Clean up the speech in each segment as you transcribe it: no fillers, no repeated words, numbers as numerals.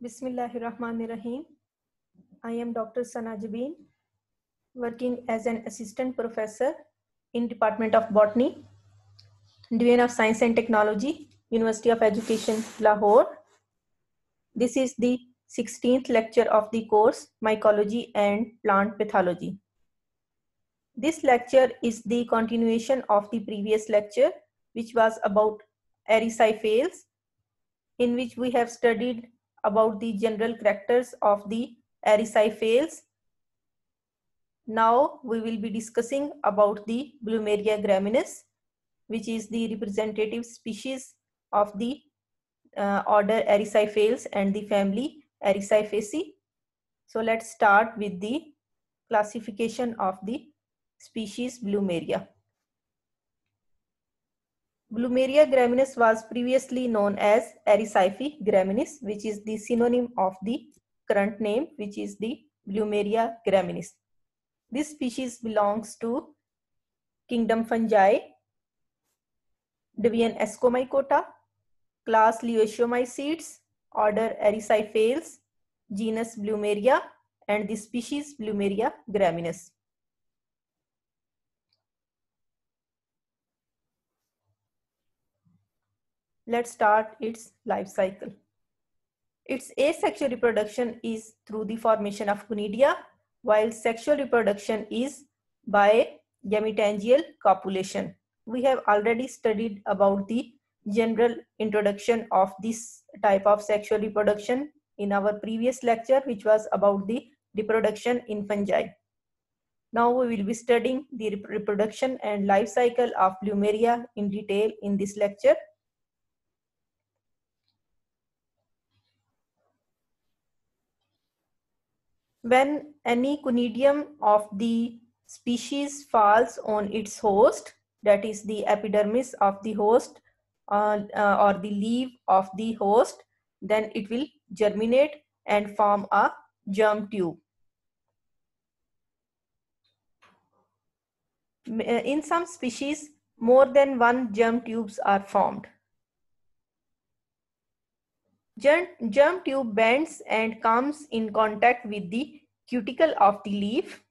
Bismillahirrahmanirrahim. I am Dr. Sana Jabin, working as an assistant professor in Department of Botany, Division of Science and Technology, University of Education, Lahore. This is the 16th lecture of the course Mycology and Plant Pathology. This lecture is the continuation of the previous lecture, which was about erysipelas, in which we have studied about the general characters of the erysipelas. Now we will be discussing about the Plumeria graminis, which is the representative species of the order Erysipelas and the family Erysipecae. So let's start with the classification of the species Plumeria. Plumeria graminis was previously known as Erysipe graminis, which is the synonym of the current name, which is the Plumeria graminis. This species belongs to kingdom Fungi, division Ascomycota, class Leucomicetes, order Erysipelas, genus Plumeria, and the species Plumeria graminis. Let's start its life cycle. Its asexual reproduction is through the formation of conidia, while sexual reproduction is by gametangial copulation. We have already studied about the general introduction of this type of sexual reproduction in our previous lecture, which was about the reproduction in fungi. Now we will be studying the reproduction and life cycle of Plumeria in detail in this lecture. When any conidium of the species falls on its host, that is the epidermis of the host or the leaf of the host, then it will germinate and form a germ tube. In some species, more than one germ tubes are formed. Germ tube bends and comes in contact with the cuticle of the leaf.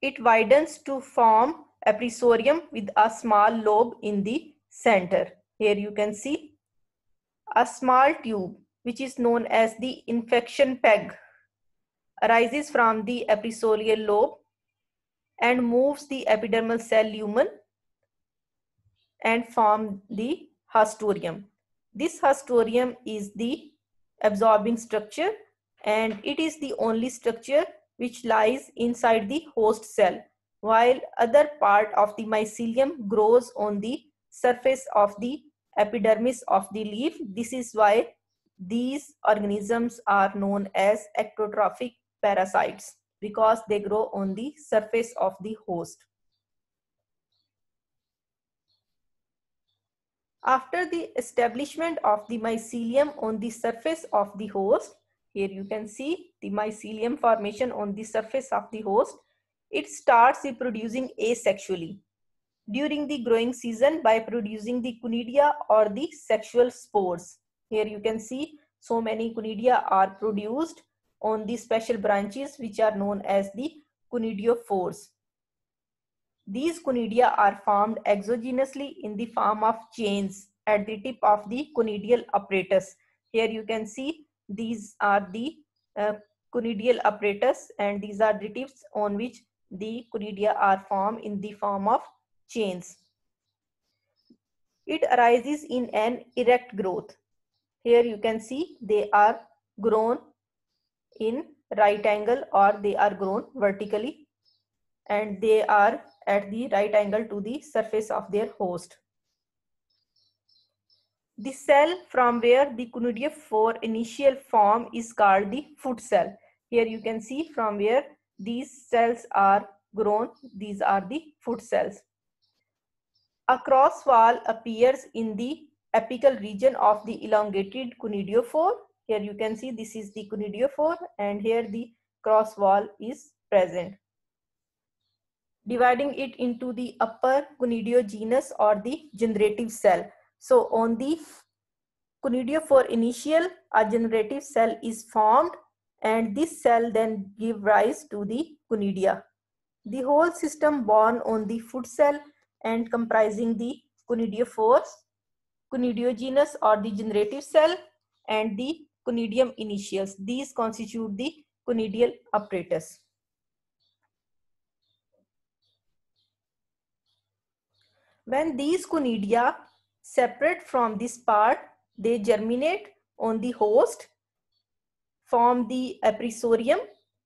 It widens to form apricorium with a small lobe in the center. Here you can see a small tube, which is known as the infection peg, arises from the apricorial lobe and moves the epidermal cell lumen and form the haustorium. This haustorium is the absorbing structure, and it is the only structure which lies inside the host cell, while other part of the mycelium grows on the surface of the epidermis of the leaf. This is why these organisms are known as ectotrophic parasites, because they grow on the surface of the host. After the establishment of the mycelium on the surface of the host, here you can see the mycelium formation on the surface of the host, it starts reproducing asexually during the growing season by producing the conidia or the sexual spores. Here you can see so many conidia are produced on the special branches which are known as the conidiophores. These conidia are formed exogenously in the form of chains at the tip of the conidial apparatus. Here you can see these are the conidial apparatus, and these are the tips on which the conidia are formed in the form of chains. It arises in an erect growth. Here you can see they are grown in right angle or they are grown vertically, and they are at the right angle to the surface of their host. The cell from where the conidiophore initial form is called the foot cell. Here you can see from where these cells are grown, these are the foot cells. A cross wall appears in the apical region of the elongated conidiophore. Here you can see this is the conidiophore, and here the cross wall is present, dividing it into the upper conidiogenous or the generative cell. So on the conidiophore initial, a generative cell is formed, and this cell then give rise to the conidia. The whole system born on the foot cell and comprising the conidiophores, conidiogenous or the generative cell, and the conidium initials. These constitute the conidial apparatus. When these conidia separate from this part, they germinate on the host, form the aprisorium,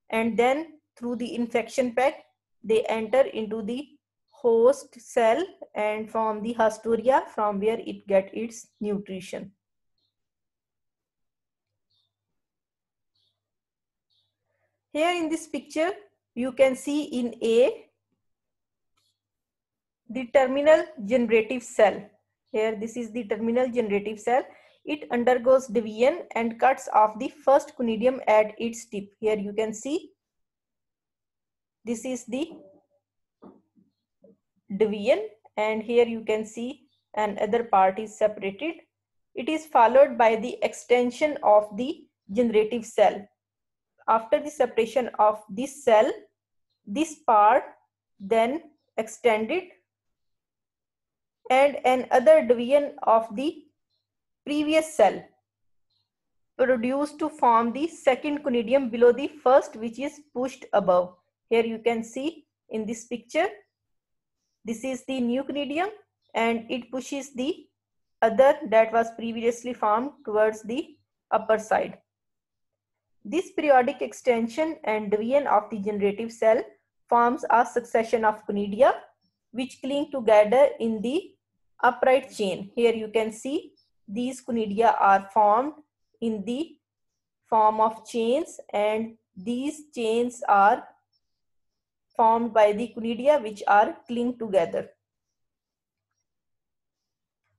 and then through the infection pact, they enter into the host cell and form the hasturia, from where it gets its nutrition. Here in this picture, you can see in A, the terminal generative cell. Here, this is the terminal generative cell. It undergoes division and cuts off the first conidium at its tip. Here you can see, this is the division, and here you can see another part is separated. It is followed by the extension of the generative cell. After the separation of this cell, this part then extended, and another division of the previous cell produced to form the second conidium below the first, which is pushed above. Here you can see in this picture, this is the new conidium and it pushes the other that was previously formed towards the upper side. This periodic extension and division of the generative cell forms a succession of conidia which cling together in the upright chain. Here you can see these conidia are formed in the form of chains, and these chains are formed by the conidia which are cling together.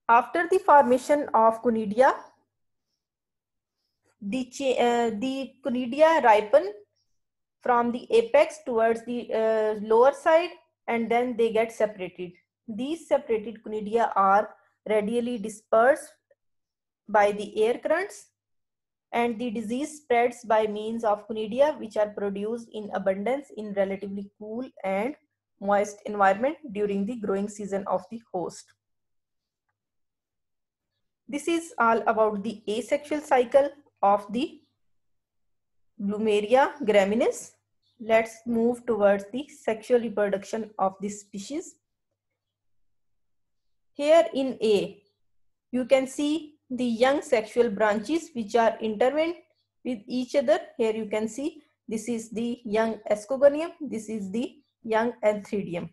After the formation of conidia, the conidia ripen from the apex towards the lower side, and then they get separated. These separated conidia are radially dispersed by the air currents, and the disease spreads by means of conidia which are produced in abundance in relatively cool and moist environment during the growing season of the host. This is all about the asexual cycle of the Plumeria graminis. Let's move towards the sexual reproduction of this species. Here in A, you can see the young sexual branches which are intertwined with each other. Here you can see this is the young Escogonium, this is the young Anthridium.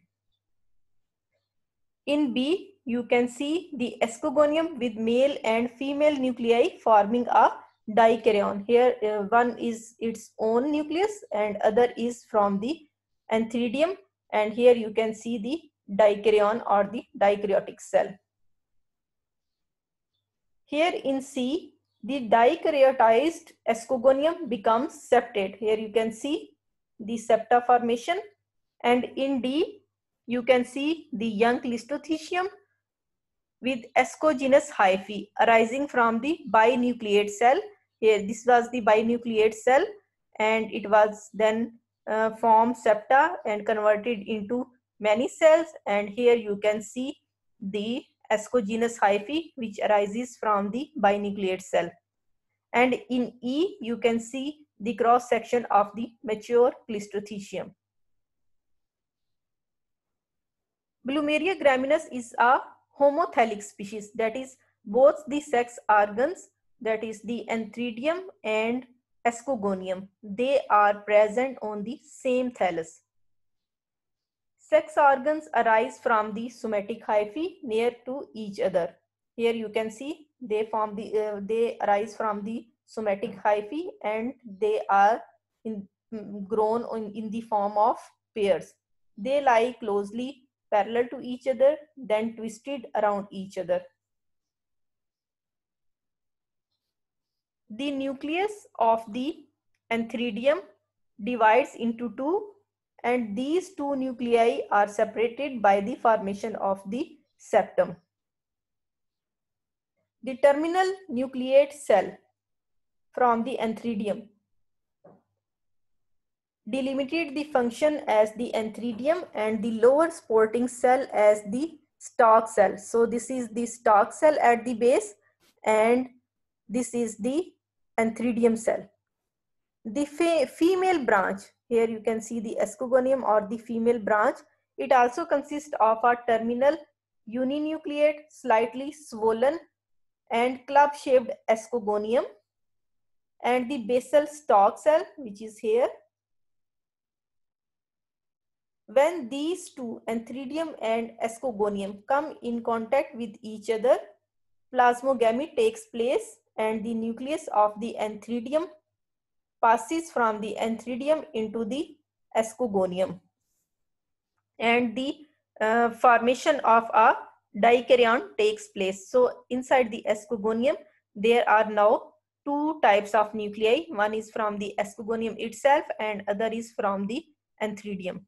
In B, you can see the Escogonium with male and female nuclei forming a dikaryon. Here one is its own nucleus and other is from the Anthridium, and here you can see the dikaryon or the dikaryotic cell. Here in C, the dikaryotized Escogonium becomes septate. Here you can see the septa formation, and in D, you can see the young Clistothecium with escogenous hyphae arising from the binucleate cell. Here, this was the binucleate cell, and it was then formed septa and converted into many cells. And here you can see the escogenous hyphae which arises from the binucleate cell. And in E, you can see the cross section of the mature Clistothecium. Plumeria graminis is a homothallic species, that is both the sex organs, that is the Anthridium and Escogonium, they are present on the same thallus. Sex organs arise from the somatic hyphae near to each other. Here you can see they form the they arise from the somatic hyphae, and they are grown in the form of pairs. They lie closely parallel to each other, then twisted around each other. The nucleus of the Anthridium divides into two, and these two nuclei are separated by the formation of the septum. The terminal nucleate cell from the antheridium delimited the function as the antheridium and the lower supporting cell as the stalk cell. So this is the stalk cell at the base and this is the antheridium cell. The female branch, here you can see the escogonium or the female branch. It also consists of a terminal uninucleate, slightly swollen and club-shaped escogonium and the basal stalk cell, which is here. When these two, antheridium and escogonium, come in contact with each other, plasmogamy takes place and the nucleus of the antheridium passes from the antheridium into the escogonium and the formation of a dikaryon takes place. So inside the escogonium, there are now two types of nuclei. One is from the escogonium itself and other is from the antheridium.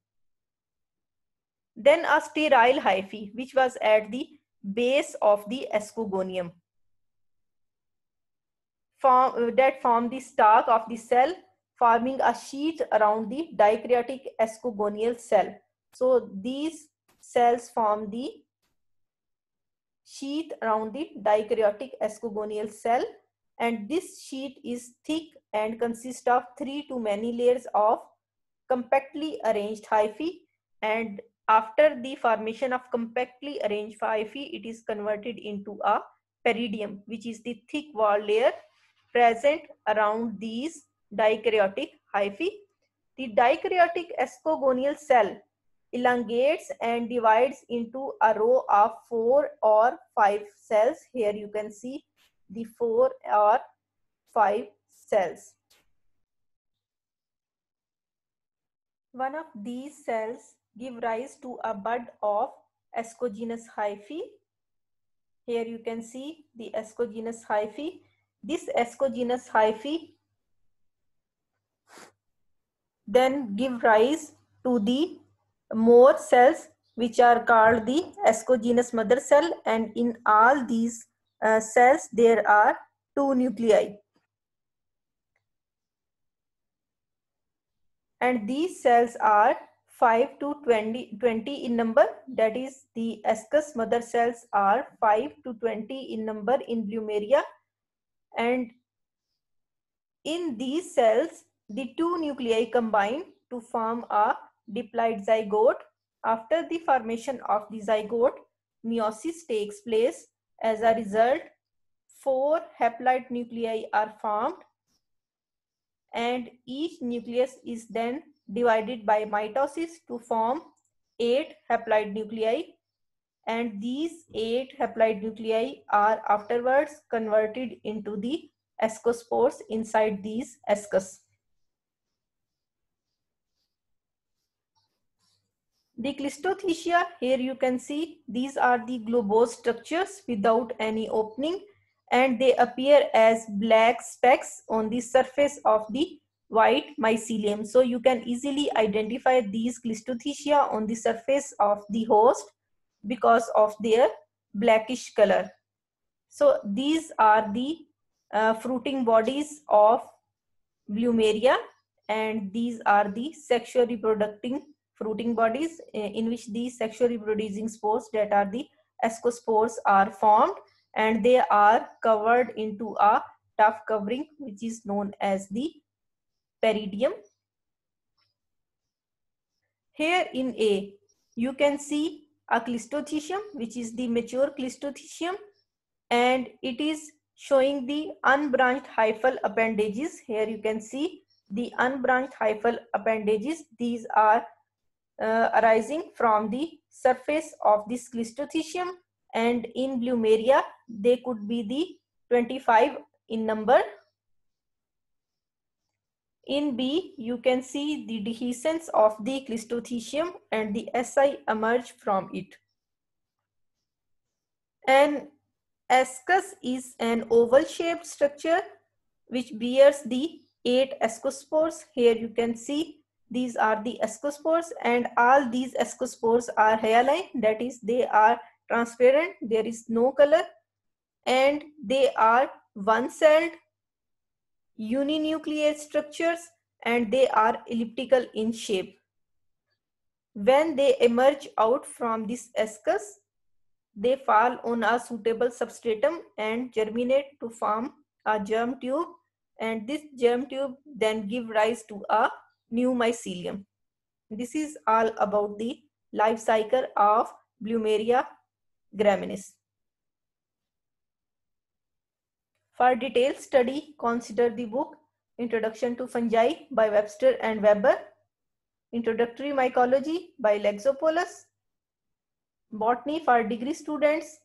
Then a sterile hyphae, which was at the base of the escogonium, that form the stalk of the cell, forming a sheath around the dikaryotic escogonial cell. So these cells form the sheath around the dikaryotic escogonial cell, and this sheath is thick and consists of 3 to many layers of compactly arranged hyphae, and after the formation of compactly arranged hyphae, it is converted into a peridium, which is the thick wall layer present around these dikaryotic hyphae. The dikaryotic escogonial cell elongates and divides into a row of 4 or 5 cells. Here you can see the 4 or 5 cells. One of these cells give rise to a bud of escogenous hyphae. Here you can see the escogenous hyphae. This escogenous hyphae then give rise to the more cells, which are called the escogenous mother cell, and in all these cells there are 2 nuclei. And these cells are 5 to 20 in number. That is, the eschus mother cells are 5 to 20 in number in Plumeria, and in these cells the 2 nuclei combine to form a diploid zygote. After the formation of the zygote, meiosis takes place. As a result, 4 haploid nuclei are formed, and each nucleus is then divided by mitosis to form 8 haploid nuclei, and these 8 haploid nuclei are afterwards converted into the ascospores inside these ascus. The clistothecia, here you can see these are the globose structures without any opening, and they appear as black specks on the surface of the white mycelium. So you can easily identify these clistothecia on the surface of the host because of their blackish color. So these are the fruiting bodies of Plumeria, and these are the sexual reproducing fruiting bodies in which these sexually reproducing spores, that are the ascospores, are formed, and they are covered into a tough covering which is known as the peridium. Here in A, you can see a clistothecium, which is the mature clistothecium, and it is showing the unbranched hyphal appendages. Here you can see the unbranched hyphal appendages. These are arising from the surface of this clistothecium, and in Plumeria they could be the 25 in number. In B, you can see the dehiscence of the clistothecium and the SI emerge from it. An ascus is an oval shaped structure which bears the 8 ascospores. Here you can see these are the ascospores, and all these ascospores are hyaline, that is, they are transparent, there is no color. and they are one-celled, uninucleate structures, and they are elliptical in shape. When they emerge out from this ascus, they fall on a suitable substratum and germinate to form a germ tube, and this germ tube then give rise to a new mycelium. This is all about the life cycle of Plumeria graminis. For detailed study, consider the book Introduction to Fungi by Webster and Weber, Introductory Mycology by Lexopoulos, Botany for degree students,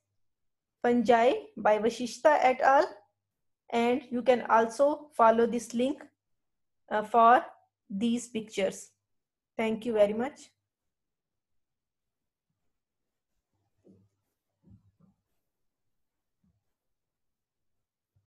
Fungi by Vashishta et al. And you can also follow this link for these pictures. Thank you very much.